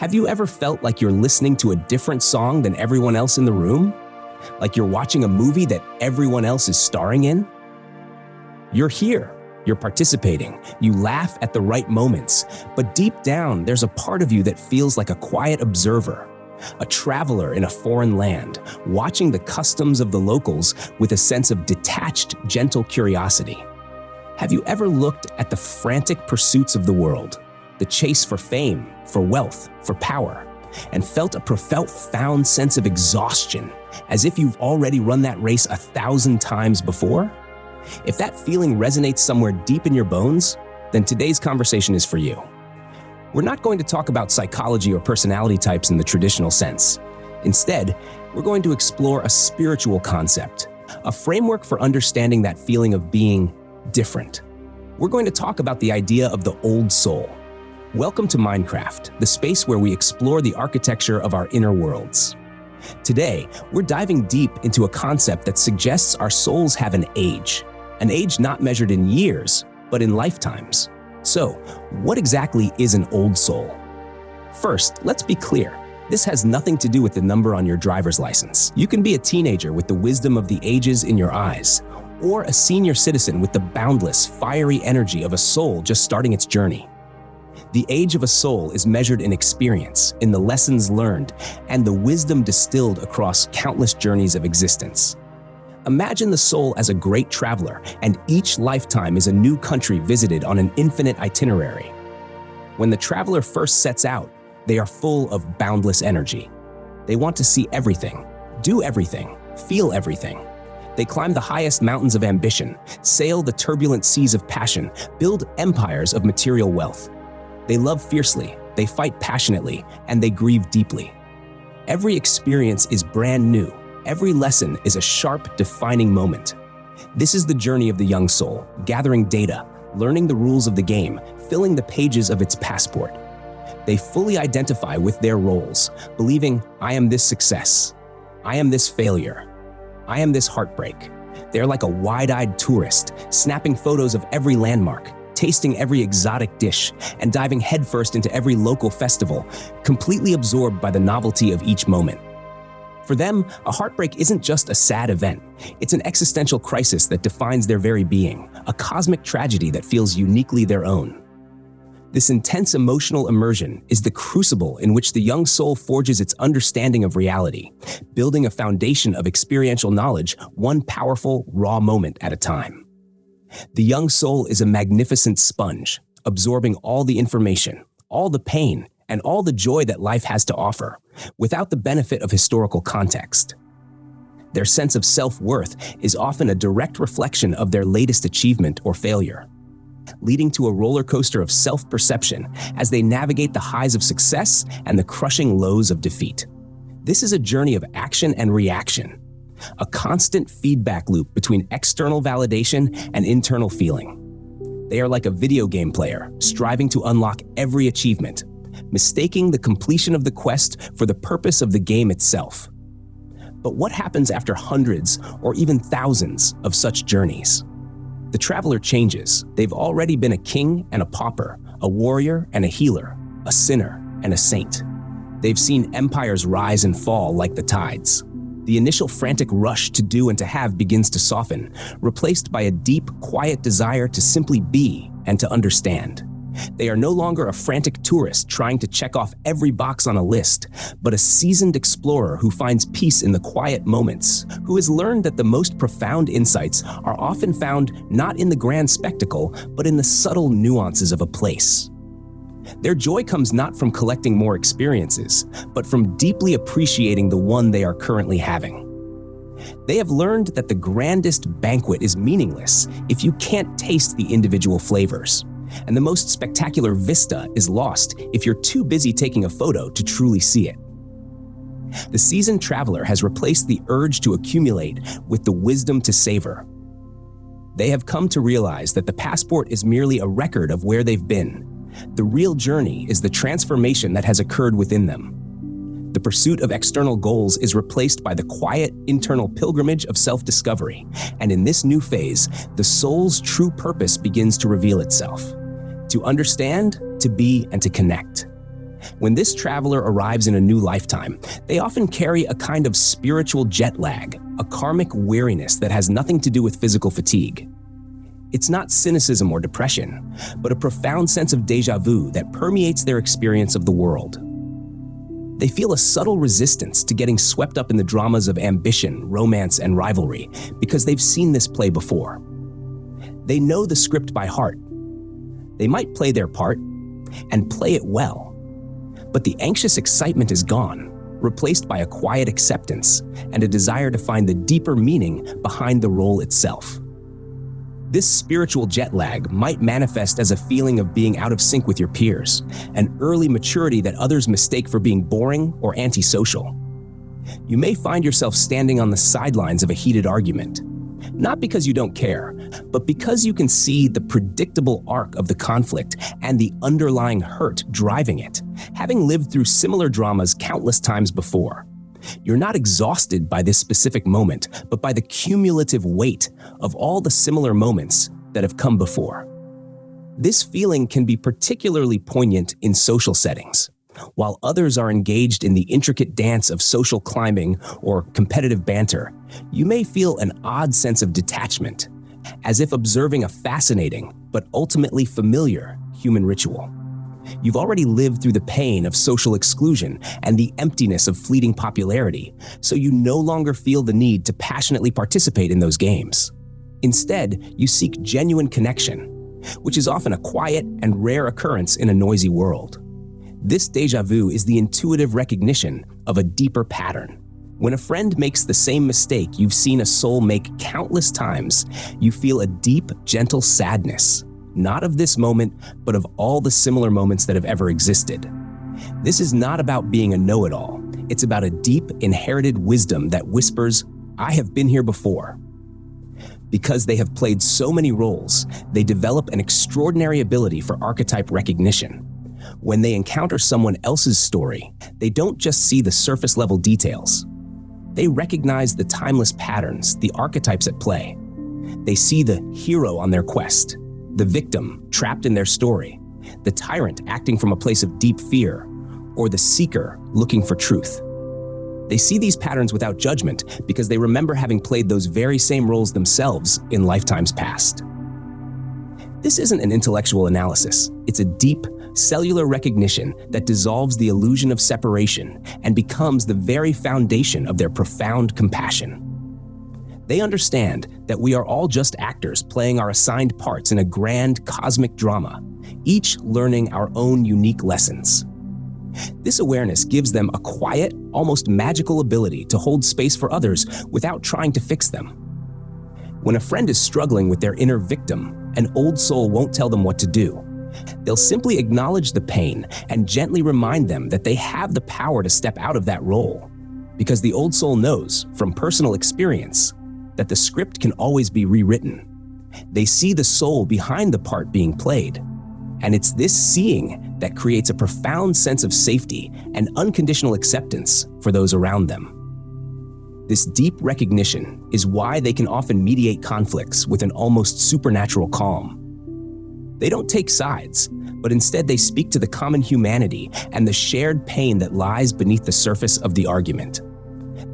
Have you ever felt like you're listening to a different song than everyone else in the room? Like you're watching a movie that everyone else is starring in? You're here, you're participating, you laugh at the right moments, but deep down, there's a part of you that feels like a quiet observer, a traveler in a foreign land, watching the customs of the locals with a sense of detached, gentle curiosity. Have you ever looked at the frantic pursuits of the world, the chase for fame, for wealth, for power, and felt a profound sense of exhaustion, as if you've already run that race 1,000 times before? If that feeling resonates somewhere deep in your bones, then today's conversation is for you. We're not going to talk about psychology or personality types in the traditional sense. Instead, we're going to explore a spiritual concept, a framework for understanding that feeling of being different. We're going to talk about the idea of the old soul. Welcome to Minecraft, the space where we explore the architecture of our inner worlds. Today, we're diving deep into a concept that suggests our souls have an age not measured in years, but in lifetimes. So, what exactly is an old soul? First, let's be clear. This has nothing to do with the number on your driver's license. You can be a teenager with the wisdom of the ages in your eyes, or a senior citizen with the boundless, fiery energy of a soul just starting its journey. The age of a soul is measured in experience, in the lessons learned, and the wisdom distilled across countless journeys of existence. Imagine the soul as a great traveler, and each lifetime is a new country visited on an infinite itinerary. When the traveler first sets out, they are full of boundless energy. They want to see everything, do everything, feel everything. They climb the highest mountains of ambition, sail the turbulent seas of passion, build empires of material wealth. They love fiercely, they fight passionately, and they grieve deeply. Every experience is brand new. Every lesson is a sharp, defining moment. This is the journey of the young soul, gathering data, learning the rules of the game, filling the pages of its passport. They fully identify with their roles, believing, I am this success, I am this failure, I am this heartbreak. They're like a wide-eyed tourist, snapping photos of every landmark, tasting every exotic dish, and diving headfirst into every local festival, completely absorbed by the novelty of each moment. For them, a heartbreak isn't just a sad event. It's an existential crisis that defines their very being, a cosmic tragedy that feels uniquely their own. This intense emotional immersion is the crucible in which the young soul forges its understanding of reality, building a foundation of experiential knowledge, one powerful, raw moment at a time. The young soul is a magnificent sponge, absorbing all the information, all the pain, and all the joy that life has to offer, without the benefit of historical context. Their sense of self-worth is often a direct reflection of their latest achievement or failure, leading to a roller coaster of self-perception as they navigate the highs of success and the crushing lows of defeat. This is a journey of action and reaction, a constant feedback loop between external validation and internal feeling. They are like a video game player, striving to unlock every achievement, mistaking the completion of the quest for the purpose of the game itself. But what happens after hundreds or even thousands of such journeys? The traveler changes. They've already been a king and a pauper, a warrior and a healer, a sinner and a saint. They've seen empires rise and fall like the tides. The initial frantic rush to do and to have begins to soften, replaced by a deep, quiet desire to simply be and to understand. They are no longer a frantic tourist trying to check off every box on a list, but a seasoned explorer who finds peace in the quiet moments, who has learned that the most profound insights are often found not in the grand spectacle, but in the subtle nuances of a place. Their joy comes not from collecting more experiences, but from deeply appreciating the one they are currently having. They have learned that the grandest banquet is meaningless if you can't taste the individual flavors. And the most spectacular vista is lost if you're too busy taking a photo to truly see it. The seasoned traveler has replaced the urge to accumulate with the wisdom to savor. They have come to realize that the passport is merely a record of where they've been. The real journey is the transformation that has occurred within them. The pursuit of external goals is replaced by the quiet, internal pilgrimage of self-discovery, and in this new phase, the soul's true purpose begins to reveal itself. To understand, to be, and to connect. When this traveler arrives in a new lifetime, they often carry a kind of spiritual jet lag, a karmic weariness that has nothing to do with physical fatigue. It's not cynicism or depression, but a profound sense of déjà vu that permeates their experience of the world. They feel a subtle resistance to getting swept up in the dramas of ambition, romance, and rivalry because they've seen this play before. They know the script by heart. They might play their part and play it well, but the anxious excitement is gone, replaced by a quiet acceptance and a desire to find the deeper meaning behind the role itself. This spiritual jet lag might manifest as a feeling of being out of sync with your peers, an early maturity that others mistake for being boring or antisocial. You may find yourself standing on the sidelines of a heated argument, not because you don't care, but because you can see the predictable arc of the conflict and the underlying hurt driving it, having lived through similar dramas countless times before. You're not exhausted by this specific moment, but by the cumulative weight of all the similar moments that have come before. This feeling can be particularly poignant in social settings. While others are engaged in the intricate dance of social climbing or competitive banter, you may feel an odd sense of detachment, as if observing a fascinating but ultimately familiar human ritual. You've already lived through the pain of social exclusion and the emptiness of fleeting popularity, so you no longer feel the need to passionately participate in those games. Instead, you seek genuine connection, which is often a quiet and rare occurrence in a noisy world. This déjà vu is the intuitive recognition of a deeper pattern. When a friend makes the same mistake you've seen a soul make countless times, you feel a deep, gentle sadness, not of this moment, but of all the similar moments that have ever existed. This is not about being a know-it-all. It's about a deep, inherited wisdom that whispers, "I have been here before." Because they have played so many roles, they develop an extraordinary ability for archetype recognition. When they encounter someone else's story, they don't just see the surface-level details. They recognize the timeless patterns, the archetypes at play. They see the hero on their quest, the victim trapped in their story, the tyrant acting from a place of deep fear, or the seeker looking for truth. They see these patterns without judgment because they remember having played those very same roles themselves in lifetimes past. This isn't an intellectual analysis. It's a deep, cellular recognition that dissolves the illusion of separation and becomes the very foundation of their profound compassion. They understand that we are all just actors playing our assigned parts in a grand cosmic drama, each learning our own unique lessons. This awareness gives them a quiet, almost magical ability to hold space for others without trying to fix them. When a friend is struggling with their inner victim, an old soul won't tell them what to do. They'll simply acknowledge the pain and gently remind them that they have the power to step out of that role, because the old soul knows, from personal experience, that the script can always be rewritten. They see the soul behind the part being played, and it's this seeing that creates a profound sense of safety and unconditional acceptance for those around them. This deep recognition is why they can often mediate conflicts with an almost supernatural calm. They don't take sides, but instead they speak to the common humanity and the shared pain that lies beneath the surface of the argument.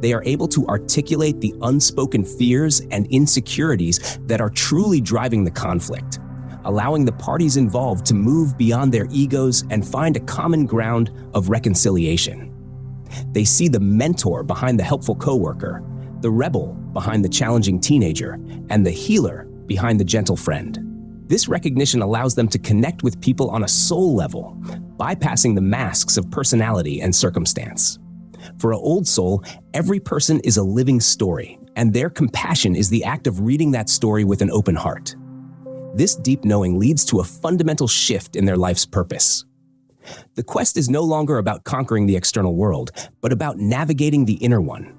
They are able to articulate the unspoken fears and insecurities that are truly driving the conflict, allowing the parties involved to move beyond their egos and find a common ground of reconciliation. They see the mentor behind the helpful coworker, the rebel behind the challenging teenager, and the healer behind the gentle friend. This recognition allows them to connect with people on a soul level, bypassing the masks of personality and circumstance. For an old soul, every person is a living story, and their compassion is the act of reading that story with an open heart. This deep knowing leads to a fundamental shift in their life's purpose. The quest is no longer about conquering the external world, but about navigating the inner one.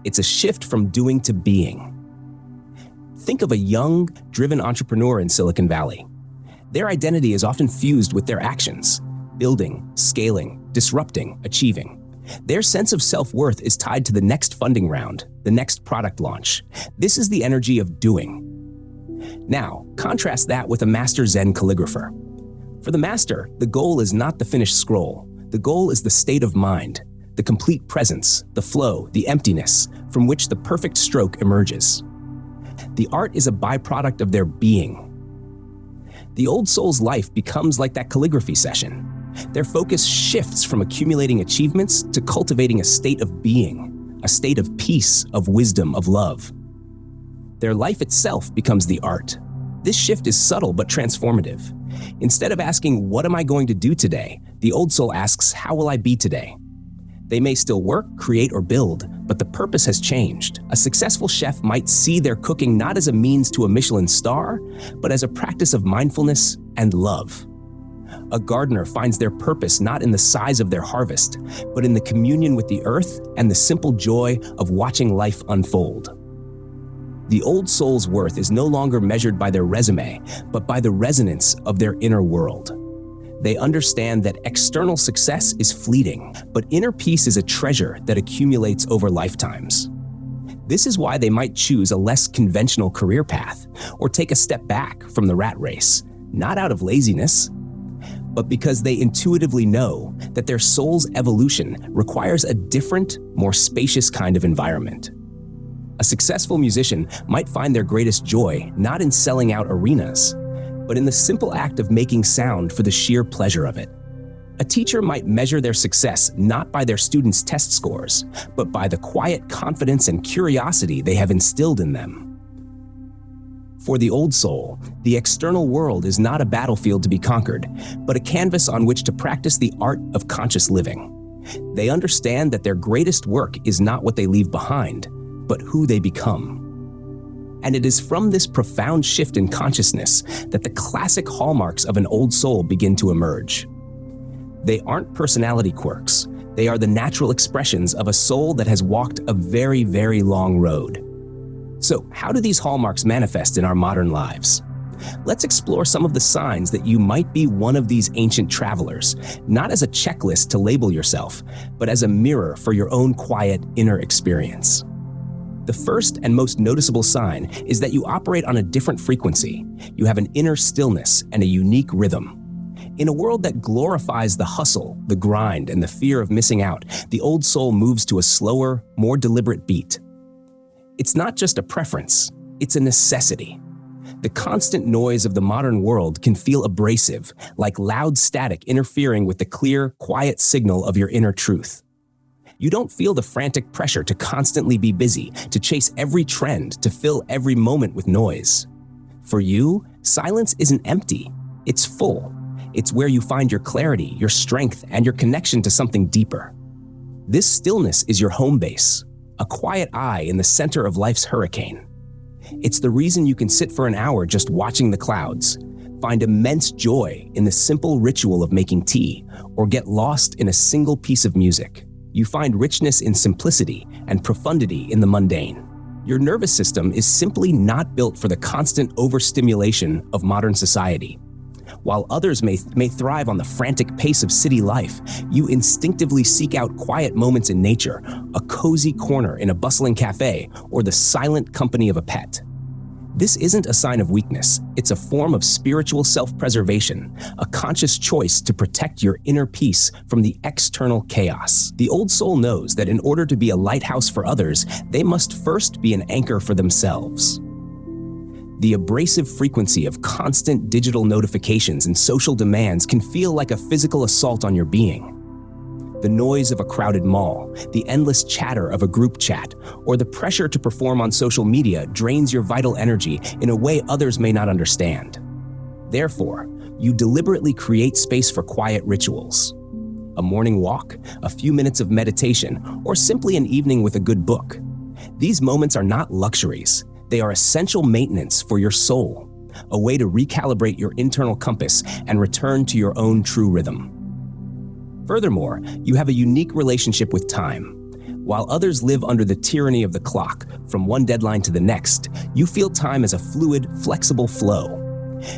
It's a shift from doing to being. Think of a young, driven entrepreneur in Silicon Valley. Their identity is often fused with their actions: building, scaling, disrupting, achieving. Their sense of self-worth is tied to the next funding round, the next product launch. This is the energy of doing. Now, contrast that with a master Zen calligrapher. For the master, the goal is not the finished scroll, The goal is the state of mind, the complete presence, the flow, the emptiness, from which the perfect stroke emerges. The art is a byproduct of their being. The old soul's life becomes like that calligraphy session. Their focus shifts from accumulating achievements to cultivating a state of being, a state of peace, of wisdom, of love. Their life itself becomes the art. This shift is subtle but transformative. Instead of asking, "What am I going to do today?" the old soul asks, "How will I be today?" They may still work, create, or build, but the purpose has changed. A successful chef might see their cooking not as a means to a Michelin star, but as a practice of mindfulness and love. A gardener finds their purpose not in the size of their harvest, but in the communion with the earth and the simple joy of watching life unfold. The old soul's worth is no longer measured by their resume, but by the resonance of their inner world. They understand that external success is fleeting, but inner peace is a treasure that accumulates over lifetimes. This is why they might choose a less conventional career path or take a step back from the rat race, not out of laziness, but because they intuitively know that their soul's evolution requires a different, more spacious kind of environment. A successful musician might find their greatest joy not in selling out arenas, but in the simple act of making sound for the sheer pleasure of it. A teacher might measure their success not by their students' test scores, but by the quiet confidence and curiosity they have instilled in them. For the old soul, the external world is not a battlefield to be conquered, but a canvas on which to practice the art of conscious living. They understand that their greatest work is not what they leave behind, but who they become. And it is from this profound shift in consciousness that the classic hallmarks of an old soul begin to emerge. They aren't personality quirks. They are the natural expressions of a soul that has walked a very, very long road. So, how do these hallmarks manifest in our modern lives? Let's explore some of the signs that you might be one of these ancient travelers, not as a checklist to label yourself, but as a mirror for your own quiet inner experience. The first and most noticeable sign is that you operate on a different frequency. You have an inner stillness and a unique rhythm. In a world that glorifies the hustle, the grind, and the fear of missing out, the old soul moves to a slower, more deliberate beat. It's not just a preference, it's a necessity. The constant noise of the modern world can feel abrasive, like loud static interfering with the clear, quiet signal of your inner truth. You don't feel the frantic pressure to constantly be busy, to chase every trend, to fill every moment with noise. For you, silence isn't empty, it's full. It's where you find your clarity, your strength, and your connection to something deeper. This stillness is your home base, a quiet eye in the center of life's hurricane. It's the reason you can sit for an hour just watching the clouds, find immense joy in the simple ritual of making tea, or get lost in a single piece of music. You find richness in simplicity and profundity in the mundane. Your nervous system is simply not built for the constant overstimulation of modern society. While others may thrive on the frantic pace of city life, you instinctively seek out quiet moments in nature, a cozy corner in a bustling cafe, or the silent company of a pet. This isn't a sign of weakness, it's a form of spiritual self-preservation, a conscious choice to protect your inner peace from the external chaos. The old soul knows that in order to be a lighthouse for others, they must first be an anchor for themselves. The abrasive frequency of constant digital notifications and social demands can feel like a physical assault on your being. The noise of a crowded mall, the endless chatter of a group chat, or the pressure to perform on social media drains your vital energy in a way others may not understand. Therefore, you deliberately create space for quiet rituals. A morning walk, a few minutes of meditation, or simply an evening with a good book. These moments are not luxuries. They are essential maintenance for your soul, a way to recalibrate your internal compass and return to your own true rhythm. Furthermore, you have a unique relationship with time. While others live under the tyranny of the clock, from one deadline to the next, you feel time as a fluid, flexible flow.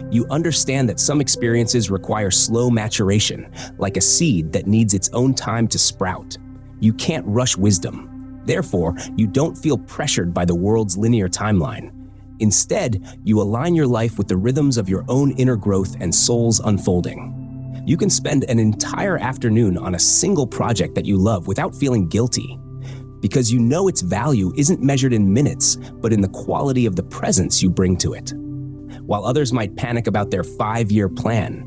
You understand that some experiences require slow maturation, like a seed that needs its own time to sprout. You can't rush wisdom. Therefore, you don't feel pressured by the world's linear timeline. Instead, you align your life with the rhythms of your own inner growth and soul's unfolding. You can spend an entire afternoon on a single project that you love without feeling guilty, because you know its value isn't measured in minutes, but in the quality of the presence you bring to it. While others might panic about their 5-year plan,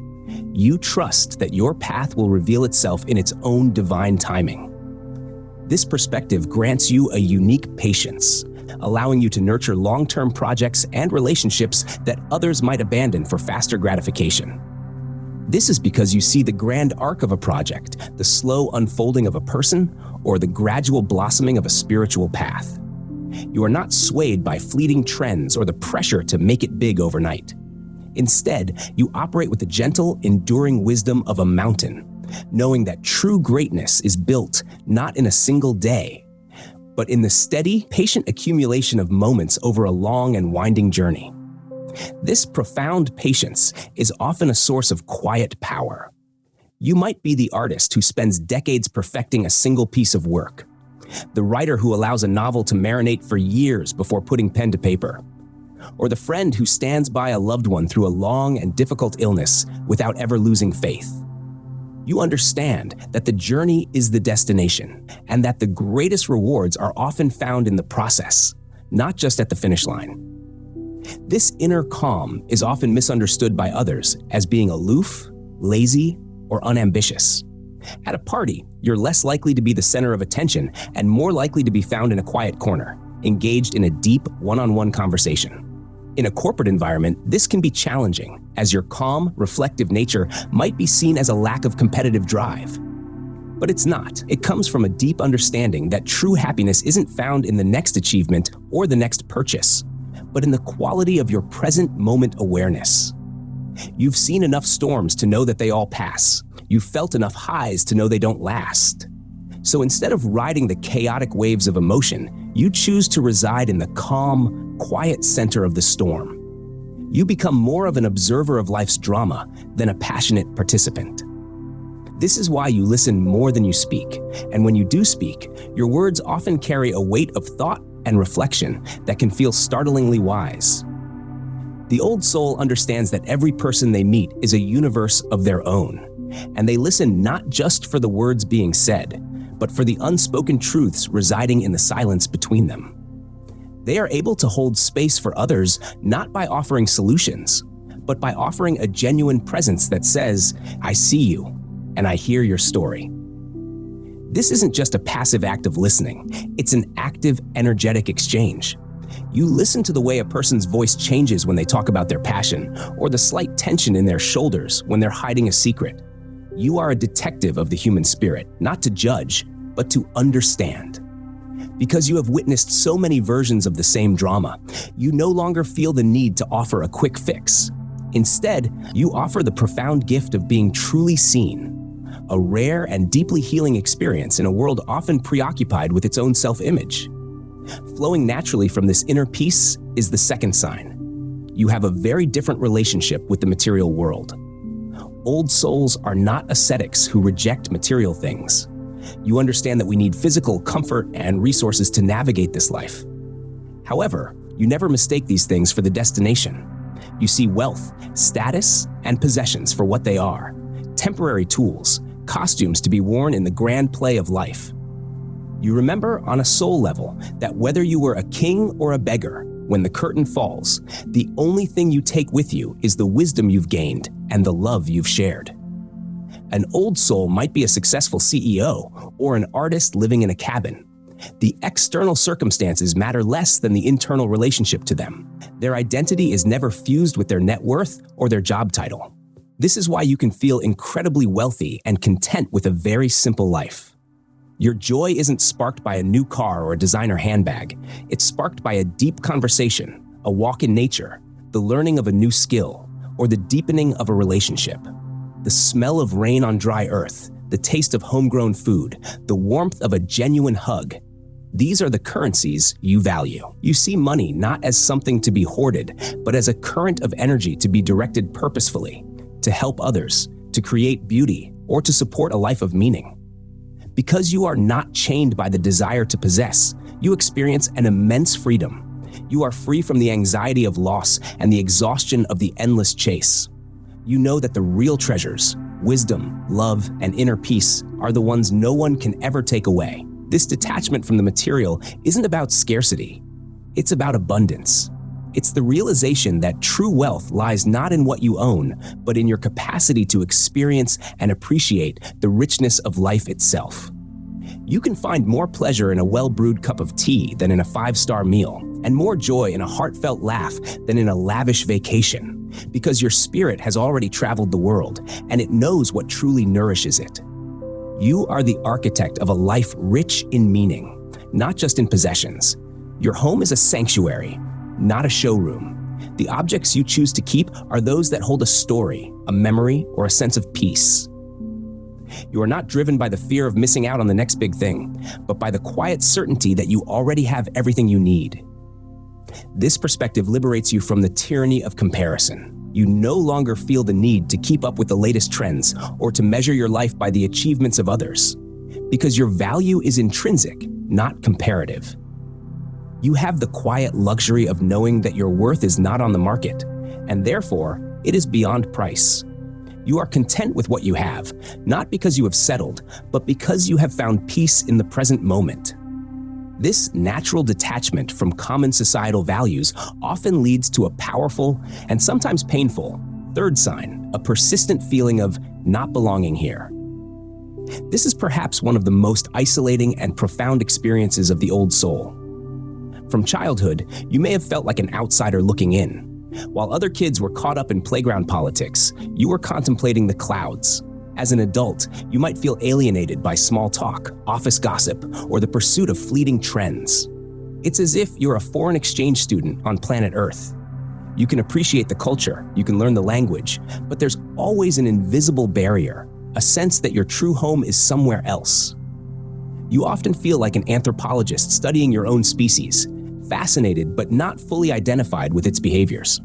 you trust that your path will reveal itself in its own divine timing. This perspective grants you a unique patience, allowing you to nurture long-term projects and relationships that others might abandon for faster gratification. This is because you see the grand arc of a project, the slow unfolding of a person, or the gradual blossoming of a spiritual path. You are not swayed by fleeting trends or the pressure to make it big overnight. Instead, you operate with the gentle, enduring wisdom of a mountain, knowing that true greatness is built not in a single day, but in the steady, patient accumulation of moments over a long and winding journey. This profound patience is often a source of quiet power. You might be the artist who spends decades perfecting a single piece of work, the writer who allows a novel to marinate for years before putting pen to paper, or the friend who stands by a loved one through a long and difficult illness without ever losing faith. You understand that the journey is the destination, and that the greatest rewards are often found in the process, not just at the finish line. This inner calm is often misunderstood by others as being aloof, lazy, or unambitious. At a party, you're less likely to be the center of attention and more likely to be found in a quiet corner, engaged in a deep, one-on-one conversation. In a corporate environment, this can be challenging, as your calm, reflective nature might be seen as a lack of competitive drive. But it's not. It comes from a deep understanding that true happiness isn't found in the next achievement or the next purchase, but in the quality of your present moment awareness. You've seen enough storms to know that they all pass. You've felt enough highs to know they don't last. So instead of riding the chaotic waves of emotion, you choose to reside in the calm, quiet center of the storm. You become more of an observer of life's drama than a passionate participant. This is why you listen more than you speak, and when you do speak, your words often carry a weight of thought and reflection that can feel startlingly wise. The old soul understands that every person they meet is a universe of their own, and they listen not just for the words being said, but for the unspoken truths residing in the silence between them. They are able to hold space for others not by offering solutions, but by offering a genuine presence that says, "I see you, and I hear your story." This isn't just a passive act of listening, it's an active, energetic exchange. You listen to the way a person's voice changes when they talk about their passion, or the slight tension in their shoulders when they're hiding a secret. You are a detective of the human spirit, not to judge, but to understand. Because you have witnessed so many versions of the same drama, you no longer feel the need to offer a quick fix. Instead, you offer the profound gift of being truly seen, a rare and deeply healing experience in a world often preoccupied with its own self-image. Flowing naturally from this inner peace is the second sign. You have a very different relationship with the material world. Old souls are not ascetics who reject material things. You understand that we need physical comfort and resources to navigate this life. However, you never mistake these things for the destination. You see wealth, status, and possessions for what they are: temporary tools, costumes to be worn in the grand play of life. You remember on a soul level that whether you were a king or a beggar, when the curtain falls, the only thing you take with you is the wisdom you've gained and the love you've shared. An old soul might be a successful CEO or an artist living in a cabin. The external circumstances matter less than the internal relationship to them. Their identity is never fused with their net worth or their job title. This is why you can feel incredibly wealthy and content with a very simple life. Your joy isn't sparked by a new car or a designer handbag. It's sparked by a deep conversation, a walk in nature, the learning of a new skill, or the deepening of a relationship. The smell of rain on dry earth, the taste of homegrown food, the warmth of a genuine hug. These are the currencies you value. You see money not as something to be hoarded, but as a current of energy to be directed purposefully, to help others, to create beauty, or to support a life of meaning. Because you are not chained by the desire to possess, you experience an immense freedom. You are free from the anxiety of loss and the exhaustion of the endless chase. You know that the real treasures, wisdom, love, and inner peace, are the ones no one can ever take away. This detachment from the material isn't about scarcity. It's about abundance. It's the realization that true wealth lies not in what you own, but in your capacity to experience and appreciate the richness of life itself. You can find more pleasure in a well-brewed cup of tea than in a 5-star meal, and more joy in a heartfelt laugh than in a lavish vacation, because your spirit has already traveled the world, and it knows what truly nourishes it. You are the architect of a life rich in meaning, not just in possessions. Your home is a sanctuary, not a showroom. The objects you choose to keep are those that hold a story, a memory, or a sense of peace. You are not driven by the fear of missing out on the next big thing, but by the quiet certainty that you already have everything you need. This perspective liberates you from the tyranny of comparison. You no longer feel the need to keep up with the latest trends or to measure your life by the achievements of others, because your value is intrinsic, not comparative. You have the quiet luxury of knowing that your worth is not on the market, and therefore, it is beyond price. You are content with what you have, not because you have settled, but because you have found peace in the present moment. This natural detachment from common societal values often leads to a powerful and sometimes painful third sign, a persistent feeling of not belonging here. This is perhaps one of the most isolating and profound experiences of the old soul. From childhood, you may have felt like an outsider looking in. While other kids were caught up in playground politics, you were contemplating the clouds. As an adult, you might feel alienated by small talk, office gossip, or the pursuit of fleeting trends. It's as if you're a foreign exchange student on planet Earth. You can appreciate the culture, you can learn the language, but there's always an invisible barrier, a sense that your true home is somewhere else. You often feel like an anthropologist studying your own species, fascinated but not fully identified with its behaviors.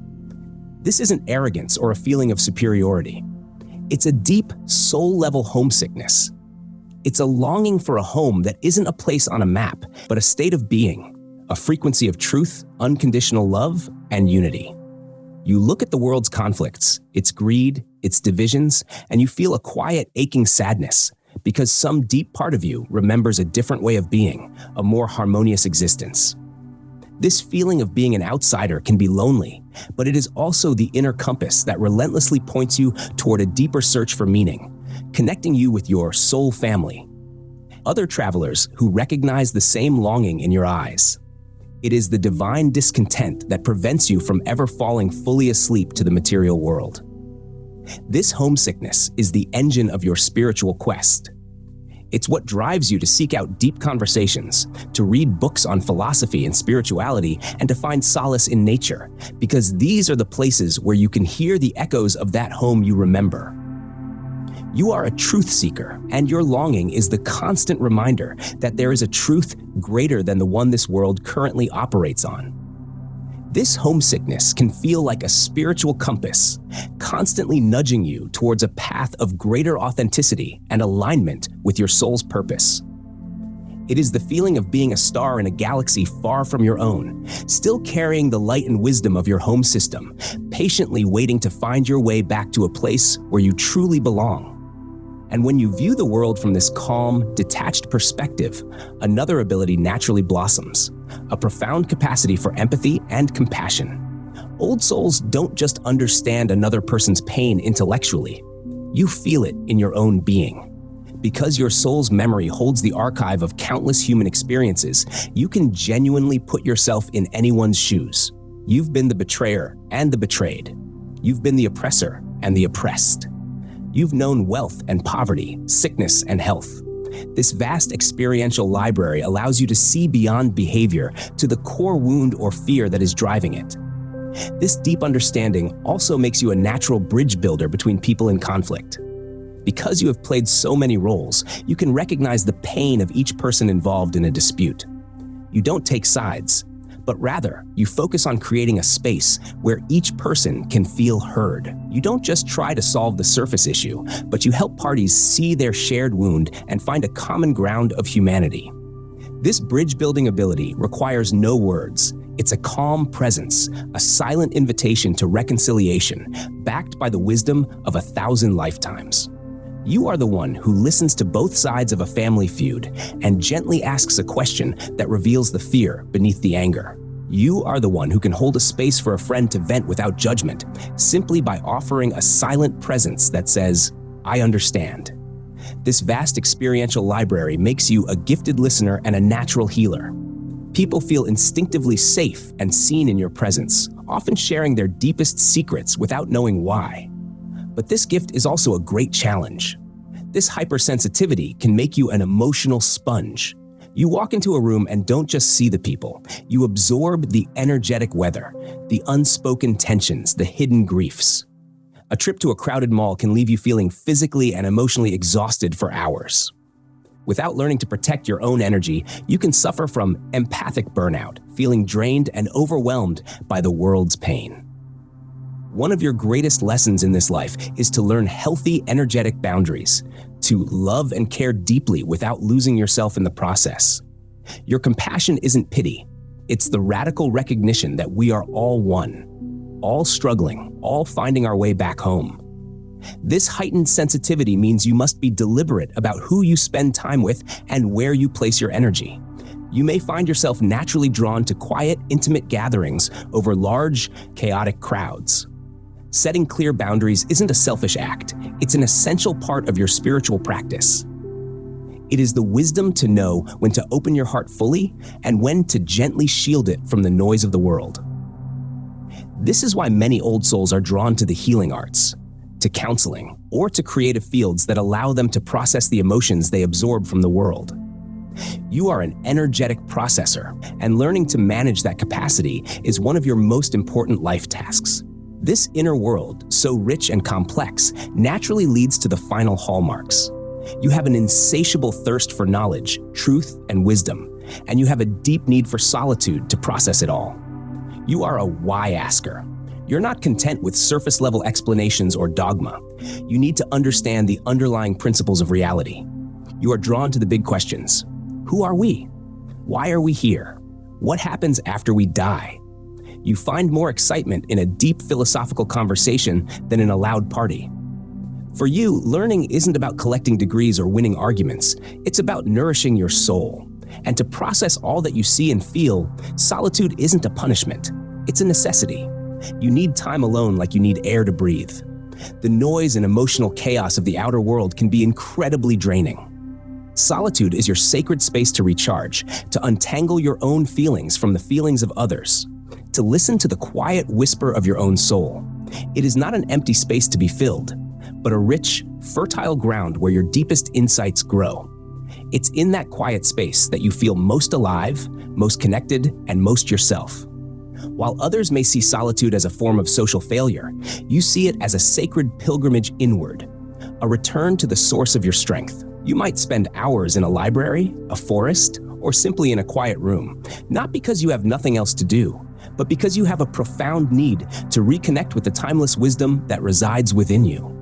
This isn't arrogance or a feeling of superiority. It's a deep, soul-level homesickness. It's a longing for a home that isn't a place on a map, but a state of being, a frequency of truth, unconditional love, and unity. You look at the world's conflicts, its greed, its divisions, and you feel a quiet, aching sadness, because some deep part of you remembers a different way of being, a more harmonious existence. This feeling of being an outsider can be lonely, but it is also the inner compass that relentlessly points you toward a deeper search for meaning, connecting you with your soul family, other travelers who recognize the same longing in your eyes. It is the divine discontent that prevents you from ever falling fully asleep to the material world. This homesickness is the engine of your spiritual quest. It's what drives you to seek out deep conversations, to read books on philosophy and spirituality, and to find solace in nature, because these are the places where you can hear the echoes of that home you remember. You are a truth seeker, and your longing is the constant reminder that there is a truth greater than the one this world currently operates on. This homesickness can feel like a spiritual compass, constantly nudging you towards a path of greater authenticity and alignment with your soul's purpose. It is the feeling of being a star in a galaxy far from your own, still carrying the light and wisdom of your home system, patiently waiting to find your way back to a place where you truly belong. And when you view the world from this calm, detached perspective, another ability naturally blossoms, a profound capacity for empathy and compassion. Old souls don't just understand another person's pain intellectually. You feel it in your own being. Because your soul's memory holds the archive of countless human experiences, you can genuinely put yourself in anyone's shoes. You've been the betrayer and the betrayed. You've been the oppressor and the oppressed. You've known wealth and poverty, sickness and health. This vast experiential library allows you to see beyond behavior to the core wound or fear that is driving it. This deep understanding also makes you a natural bridge builder between people in conflict. Because you have played so many roles, you can recognize the pain of each person involved in a dispute. You don't take sides, but rather, you focus on creating a space where each person can feel heard. You don't just try to solve the surface issue, but you help parties see their shared wound and find a common ground of humanity. This bridge-building ability requires no words. It's a calm presence, a silent invitation to reconciliation, backed by the wisdom of 1,000 lifetimes. You are the one who listens to both sides of a family feud and gently asks a question that reveals the fear beneath the anger. You are the one who can hold a space for a friend to vent without judgment, simply by offering a silent presence that says, "I understand." This vast experiential library makes you a gifted listener and a natural healer. People feel instinctively safe and seen in your presence, often sharing their deepest secrets without knowing why. But this gift is also a great challenge. This hypersensitivity can make you an emotional sponge. You walk into a room and don't just see the people. You absorb the energetic weather, the unspoken tensions, the hidden griefs. A trip to a crowded mall can leave you feeling physically and emotionally exhausted for hours. Without learning to protect your own energy, you can suffer from empathic burnout, feeling drained and overwhelmed by the world's pain. One of your greatest lessons in this life is to learn healthy, energetic boundaries, to love and care deeply without losing yourself in the process. Your compassion isn't pity. It's the radical recognition that we are all one, all struggling, all finding our way back home. This heightened sensitivity means you must be deliberate about who you spend time with and where you place your energy. You may find yourself naturally drawn to quiet, intimate gatherings over large, chaotic crowds. Setting clear boundaries isn't a selfish act. It's an essential part of your spiritual practice. It is the wisdom to know when to open your heart fully and when to gently shield it from the noise of the world. This is why many old souls are drawn to the healing arts, to counseling, or to creative fields that allow them to process the emotions they absorb from the world. You are an energetic processor, and learning to manage that capacity is one of your most important life tasks. This inner world, so rich and complex, naturally leads to the final hallmarks. You have an insatiable thirst for knowledge, truth, and wisdom, and you have a deep need for solitude to process it all. You are a why-asker. You're not content with surface-level explanations or dogma. You need to understand the underlying principles of reality. You are drawn to the big questions. Who are we? Why are we here? What happens after we die? You find more excitement in a deep philosophical conversation than in a loud party. For you, learning isn't about collecting degrees or winning arguments. It's about nourishing your soul. And to process all that you see and feel, solitude isn't a punishment. It's a necessity. You need time alone like you need air to breathe. The noise and emotional chaos of the outer world can be incredibly draining. Solitude is your sacred space to recharge, to untangle your own feelings from the feelings of others, to listen to the quiet whisper of your own soul. It is not an empty space to be filled, but a rich, fertile ground where your deepest insights grow. It's in that quiet space that you feel most alive, most connected, and most yourself. While others may see solitude as a form of social failure, you see it as a sacred pilgrimage inward, a return to the source of your strength. You might spend hours in a library, a forest, or simply in a quiet room, not because you have nothing else to do, but because you have a profound need to reconnect with the timeless wisdom that resides within you.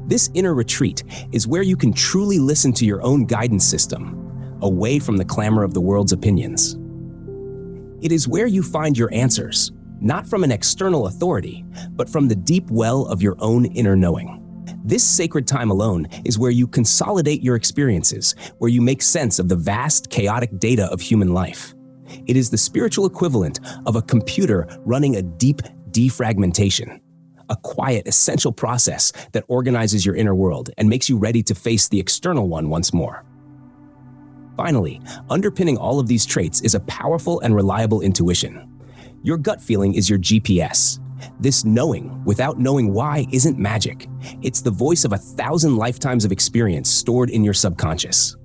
This inner retreat is where you can truly listen to your own guidance system, away from the clamor of the world's opinions. It is where you find your answers, not from an external authority, but from the deep well of your own inner knowing. This sacred time alone is where you consolidate your experiences, where you make sense of the vast, chaotic data of human life. It is the spiritual equivalent of a computer running a deep defragmentation, a quiet, essential process that organizes your inner world and makes you ready to face the external one once more. Finally, underpinning all of these traits is a powerful and reliable intuition. Your gut feeling is your GPS. This knowing, without knowing why, isn't magic. It's the voice of 1,000 lifetimes of experience stored in your subconscious.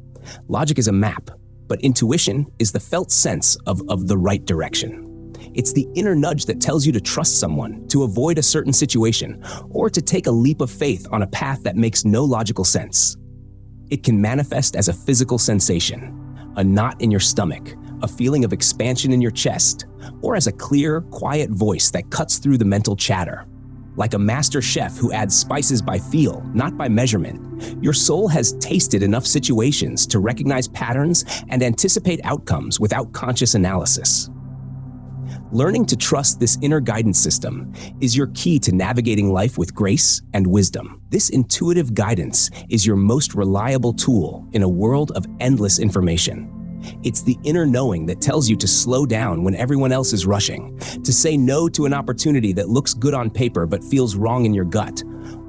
Logic is a map, but intuition is the felt sense of the right direction. It's the inner nudge that tells you to trust someone, to avoid a certain situation, or to take a leap of faith on a path that makes no logical sense. It can manifest as a physical sensation, a knot in your stomach, a feeling of expansion in your chest, or as a clear, quiet voice that cuts through the mental chatter. Like a master chef who adds spices by feel, not by measurement, your soul has tasted enough situations to recognize patterns and anticipate outcomes without conscious analysis. Learning to trust this inner guidance system is your key to navigating life with grace and wisdom. This intuitive guidance is your most reliable tool in a world of endless information. It's the inner knowing that tells you to slow down when everyone else is rushing, to say no to an opportunity that looks good on paper but feels wrong in your gut,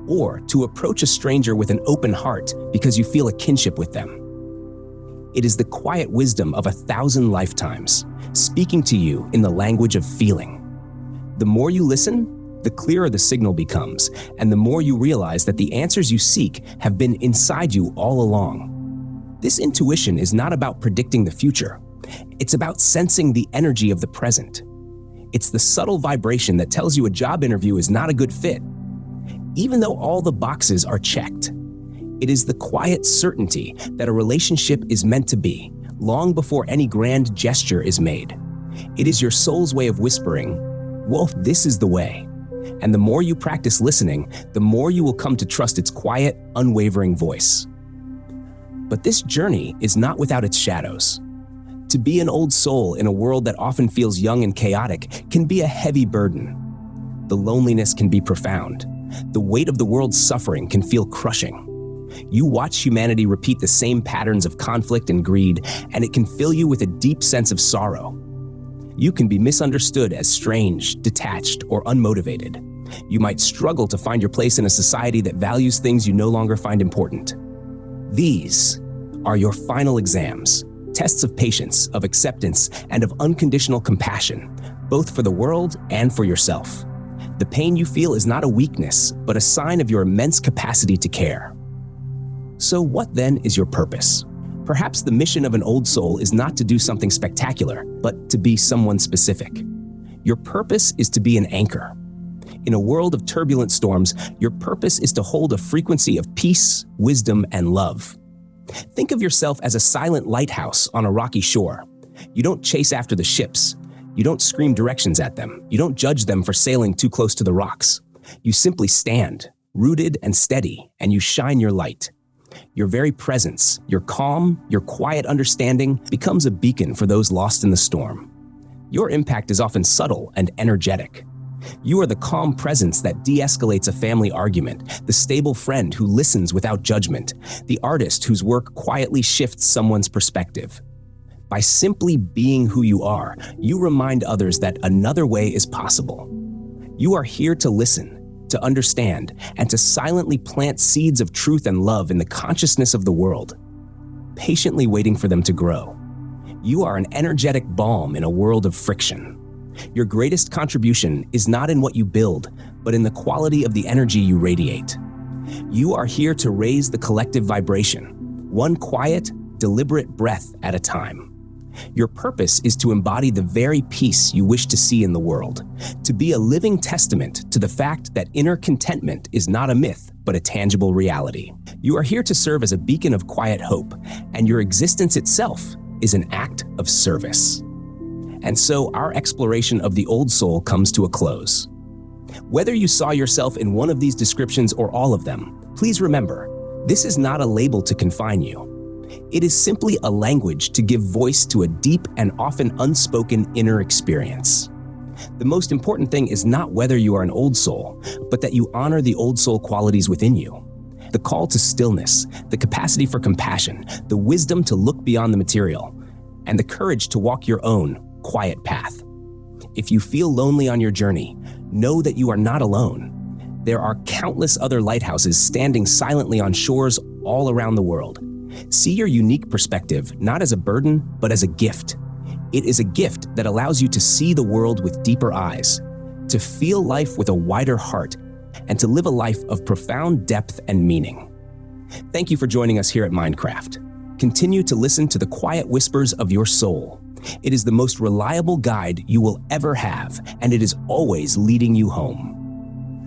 or to approach a stranger with an open heart because you feel a kinship with them. It is the quiet wisdom of 1,000 lifetimes, speaking to you in the language of feeling. The more you listen, the clearer the signal becomes, and the more you realize that the answers you seek have been inside you all along. This intuition is not about predicting the future. It's about sensing the energy of the present. It's the subtle vibration that tells you a job interview is not a good fit, even though all the boxes are checked. It is the quiet certainty that a relationship is meant to be, long before any grand gesture is made. It is your soul's way of whispering, "Wolf, this is the way." And the more you practice listening, the more you will come to trust its quiet, unwavering voice. But this journey is not without its shadows. To be an old soul in a world that often feels young and chaotic can be a heavy burden. The loneliness can be profound. The weight of the world's suffering can feel crushing. You watch humanity repeat the same patterns of conflict and greed, and it can fill you with a deep sense of sorrow. You can be misunderstood as strange, detached, or unmotivated. You might struggle to find your place in a society that values things you no longer find important. These are your final exams, tests of patience, of acceptance, and of unconditional compassion, both for the world and for yourself. The pain you feel is not a weakness, but a sign of your immense capacity to care. So what then is your purpose? Perhaps the mission of an old soul is not to do something spectacular, but to be someone specific. Your purpose is to be an anchor. In a world of turbulent storms, your purpose is to hold a frequency of peace, wisdom, and love. Think of yourself as a silent lighthouse on a rocky shore. You don't chase after the ships. You don't scream directions at them. You don't judge them for sailing too close to the rocks. You simply stand, rooted and steady, and you shine your light. Your very presence, your calm, your quiet understanding becomes a beacon for those lost in the storm. Your impact is often subtle and energetic. You are the calm presence that de-escalates a family argument, the stable friend who listens without judgment, the artist whose work quietly shifts someone's perspective. By simply being who you are, you remind others that another way is possible. You are here to listen, to understand, and to silently plant seeds of truth and love in the consciousness of the world, patiently waiting for them to grow. You are an energetic balm in a world of friction. Your greatest contribution is not in what you build, but in the quality of the energy you radiate. You are here to raise the collective vibration, one quiet, deliberate breath at a time. Your purpose is to embody the very peace you wish to see in the world, to be a living testament to the fact that inner contentment is not a myth, but a tangible reality. You are here to serve as a beacon of quiet hope, and your existence itself is an act of service. And so our exploration of the old soul comes to a close. Whether you saw yourself in one of these descriptions or all of them, please remember, this is not a label to confine you. It is simply a language to give voice to a deep and often unspoken inner experience. The most important thing is not whether you are an old soul, but that you honor the old soul qualities within you. The call to stillness, the capacity for compassion, the wisdom to look beyond the material, and the courage to walk your own quiet path. If you feel lonely on your journey, know that you are not alone. There are countless other lighthouses standing silently on shores all around the world. See your unique perspective not as a burden, but as a gift. It is a gift that allows you to see the world with deeper eyes, to feel life with a wider heart, and to live a life of profound depth and meaning. Thank you for joining us here at Mindcraft. Continue to listen to the quiet whispers of your soul. It is the most reliable guide you will ever have, and it is always leading you home.